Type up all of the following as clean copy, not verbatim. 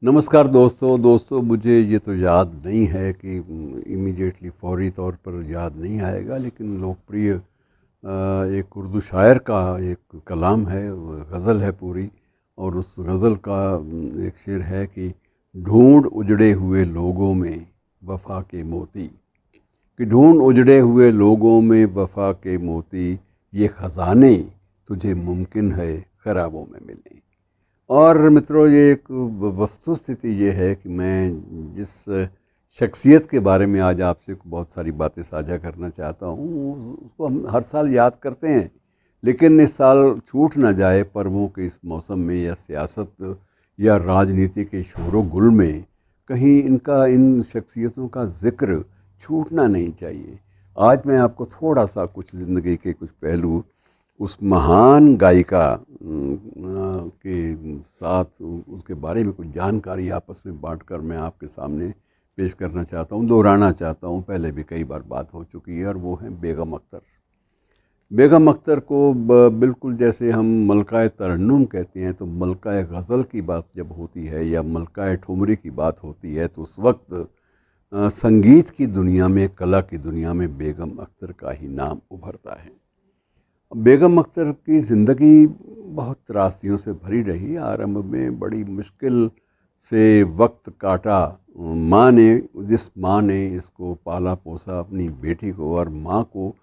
नमस्कार दोस्तों मुझे ये तो याद नहीं है कि इमीडिएटली फौरी तौर पर याद नहीं आएगा, लेकिन लोकप्रिय एक उर्दू शायर का एक कलाम है, वो गज़ल है पूरी। और उस गज़ल का एक शेर है कि ढूंढ उजड़े हुए लोगों में वफ़ा के मोती, कि ढूंढ उजड़े हुए लोगों में वफ़ा के मोती, ये ख़ज़ाने तुझे मुमकिन है ख़राबों में मिले। और मित्रों, ये एक वस्तु स्थिति ये है कि मैं जिस शख्सियत के बारे में आज आपसे बहुत सारी बातें साझा करना चाहता हूँ, उसको हम हर साल याद करते हैं, लेकिन इस साल छूट ना जाए पर्वों के इस मौसम में, या सियासत या राजनीति के शोरो गुल में कहीं इन शख्सियतों का ज़िक्र छूटना नहीं चाहिए। आज मैं आपको थोड़ा सा कुछ ज़िंदगी के कुछ पहलू उस महान गायिका के साथ उसके बारे में कुछ जानकारी आपस में बांटकर मैं आपके सामने पेश करना चाहता हूँ, दोहराना चाहता हूँ। पहले भी कई बार बात हो चुकी है, और वो है बेगम अख्तर। बेगम अख्तर को बिल्कुल जैसे हम मलकाए तरन्नुम कहते हैं, तो मलकाए गज़ल की बात जब होती है या मलकाए ठुमरी की बात होती है, तो उस वक्त संगीत की दुनिया में, कला की दुनिया में बेगम अख्तर का ही नाम उभरता है। बेगम अख्तर की ज़िंदगी बहुत त्रासदियों से भरी रही। आरंभ में बड़ी मुश्किल से वक्त काटा। जिस माँ ने इसको पाला पोसा, अपनी बेटी को और माँ को,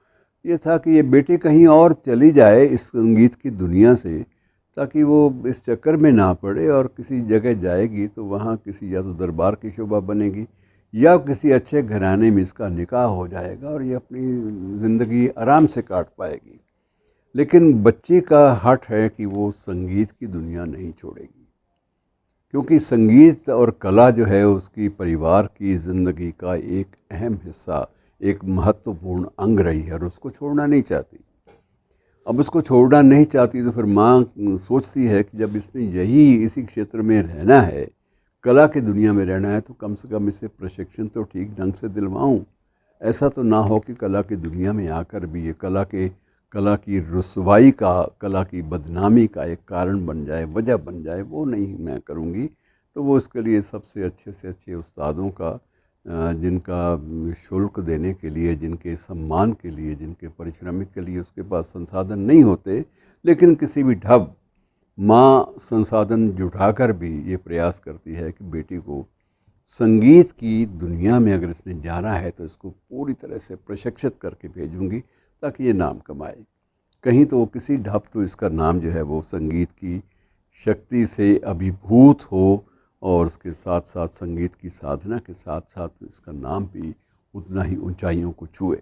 ये था कि ये बेटी कहीं और चली जाए इस संगीत की दुनिया से, ताकि वो इस चक्कर में ना पड़े, और किसी जगह जाएगी तो वहाँ किसी या तो दरबार की शोभा बनेगी, या किसी अच्छे घराने में इसका निकाह हो जाएगा और ये अपनी ज़िंदगी आराम से काट पाएगी। लेकिन बच्ची का हठ है कि वो संगीत की दुनिया नहीं छोड़ेगी, क्योंकि संगीत और कला जो है उसकी परिवार की ज़िंदगी का एक अहम हिस्सा, एक महत्वपूर्ण अंग रही है, और उसको छोड़ना नहीं चाहती। अब उसको छोड़ना नहीं चाहती तो फिर माँ सोचती है कि जब इसने इसी क्षेत्र में रहना है, कला की दुनिया में रहना है, तो कम से कम इसे प्रशिक्षण तो ठीक ढंग से दिलवाऊँ। ऐसा तो ना हो कि कला की दुनिया में आकर भी ये कला की रुसवाई का, कला की बदनामी का एक कारण बन जाए, वजह बन जाए, वो नहीं मैं करूँगी। तो वो इसके लिए सबसे अच्छे से अच्छे उस्तादों का, जिनका शुल्क देने के लिए, जिनके सम्मान के लिए, जिनके परिश्रमिक के लिए उसके पास संसाधन नहीं होते, लेकिन किसी भी ढब माँ संसाधन जुटाकर भी ये प्रयास करती है कि बेटी को संगीत की दुनिया में अगर इसने जाना है तो इसको पूरी तरह से प्रशिक्षित करके भेजूंगी, ताकि ये नाम कमाए। कहीं तो किसी ढब तो इसका नाम जो है वो संगीत की शक्ति से अभिभूत हो, और उसके साथ साथ संगीत की साधना के साथ साथ इसका नाम भी उतना ही ऊंचाइयों को छुए।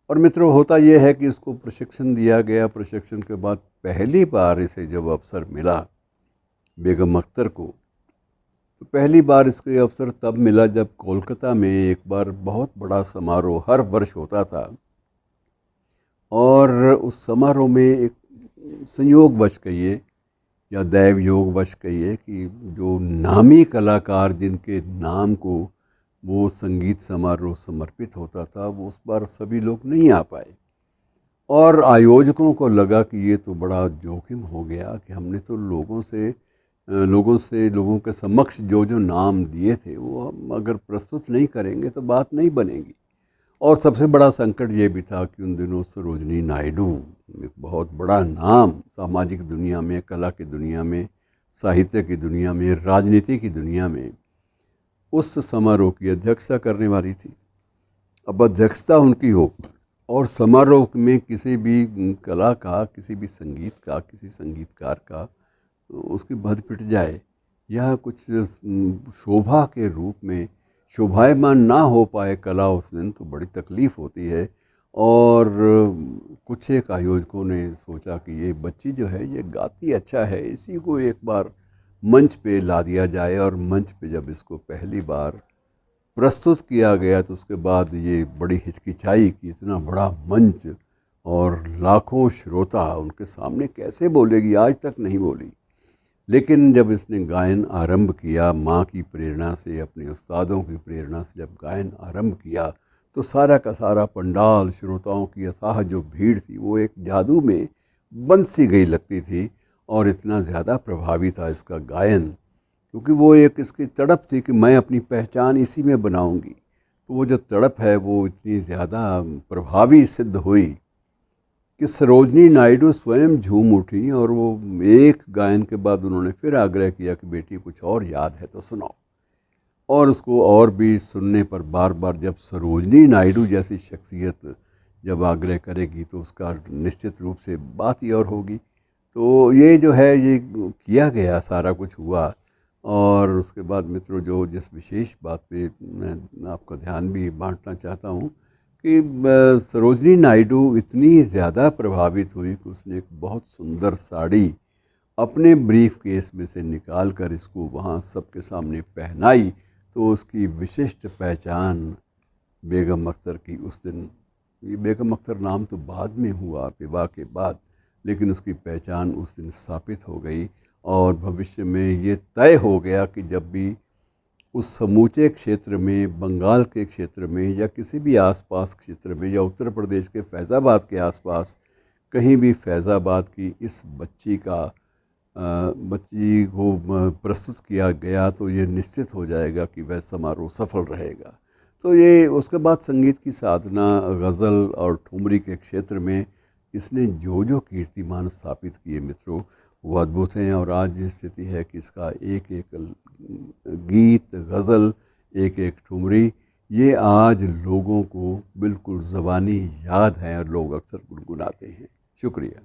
और मित्रों, होता यह है कि इसको प्रशिक्षण दिया गया। प्रशिक्षण के बाद पहली बार इसे जब अवसर मिला बेगम अख्तर को, तो पहली बार इसको ये अवसर तब मिला जब कोलकाता में एक बार बहुत बड़ा समारोह हर वर्ष होता था, और उस समारोह में एक संयोगवश कहिए या दैव योगवश कहिए कि जो नामी कलाकार जिनके नाम को वो संगीत समारोह समर्पित होता था, वो उस बार सभी लोग नहीं आ पाए। और आयोजकों को लगा कि ये तो बड़ा जोखिम हो गया कि हमने तो लोगों के समक्ष जो जो नाम दिए थे वो हम अगर प्रस्तुत नहीं करेंगे तो बात नहीं बनेगी। और सबसे बड़ा संकट ये भी था कि उन दिनों सरोजनी नायडू, एक बहुत बड़ा नाम सामाजिक दुनिया में, कला की दुनिया में, साहित्य की दुनिया में, राजनीति की दुनिया में, उस समारोह की अध्यक्षता करने वाली थी। अब अध्यक्षता उनकी हो और समारोह में किसी भी कला का, किसी भी संगीत का, किसी संगीतकार का उसकी बध पिट जाए, या कुछ शोभा के रूप में शोभायमान ना हो पाए कला उस दिन, तो बड़ी तकलीफ़ होती है। और कुछ एक आयोजकों ने सोचा कि ये बच्ची जो है ये गाती अच्छा है, इसी को एक बार मंच पे ला दिया जाए। और मंच पे जब इसको पहली बार प्रस्तुत किया गया तो उसके बाद ये बड़ी हिचकिचाई कि इतना बड़ा मंच और लाखों श्रोता उनके सामने कैसे बोलेगी, आज तक नहीं बोली। लेकिन जब इसने गायन आरंभ किया, माँ की प्रेरणा से, अपने उस्तादों की प्रेरणा से जब गायन आरंभ किया, तो सारा का सारा पंडाल, श्रोताओं की अथाह जो भीड़ थी, वो एक जादू में बंद सी गई लगती थी। और इतना ज़्यादा प्रभावी था इसका गायन क्योंकि वो एक इसकी तड़प थी कि मैं अपनी पहचान इसी में बनाऊंगी। तो वो जो तड़प है वो इतनी ज़्यादा प्रभावी सिद्ध हुई कि सरोजनी नायडू स्वयं झूम उठी, और वो एक गायन के बाद उन्होंने फिर आग्रह किया कि बेटी कुछ और याद है तो सुनाओ। और उसको और भी सुनने पर बार बार जब सरोजनी नायडू जैसी शख्सियत जब आग्रह करेगी तो उसका निश्चित रूप से बात ही और होगी। तो ये जो है ये किया गया, सारा कुछ हुआ। और उसके बाद मित्रों, जो जिस विशेष बात पे मैं आपका ध्यान भी बांटना चाहता हूँ कि सरोजनी नायडू इतनी ज़्यादा प्रभावित हुई कि उसने एक बहुत सुंदर साड़ी अपने ब्रीफ केस में से निकाल कर इसको वहाँ सबके सामने पहनाई। तो उसकी विशिष्ट पहचान बेगम अख्तर की उस दिन, ये बेगम अख्तर नाम तो बाद में हुआ विवाह के बाद, लेकिन उसकी पहचान उस दिन स्थापित हो गई। और भविष्य में ये तय हो गया कि जब भी उस समूचे क्षेत्र में, बंगाल के क्षेत्र में या किसी भी आसपास क्षेत्र में या उत्तर प्रदेश के फैज़ाबाद के आसपास कहीं भी फैज़ाबाद की इस बच्ची को प्रस्तुत किया गया तो ये निश्चित हो जाएगा कि वह समारोह सफल रहेगा। तो ये उसके बाद संगीत की साधना, गज़ल और ठुमरी के क्षेत्र में इसने जो जो कीर्तिमान स्थापित किए मित्रों, वो अद्भुत हैं। और आज ये स्थिति है कि इसका एक एक गीत, गज़ल, एक एक ठुमरी, ये आज लोगों को बिल्कुल ज़बानी याद है और लोग अक्सर गुनगुनाते हैं। शुक्रिया।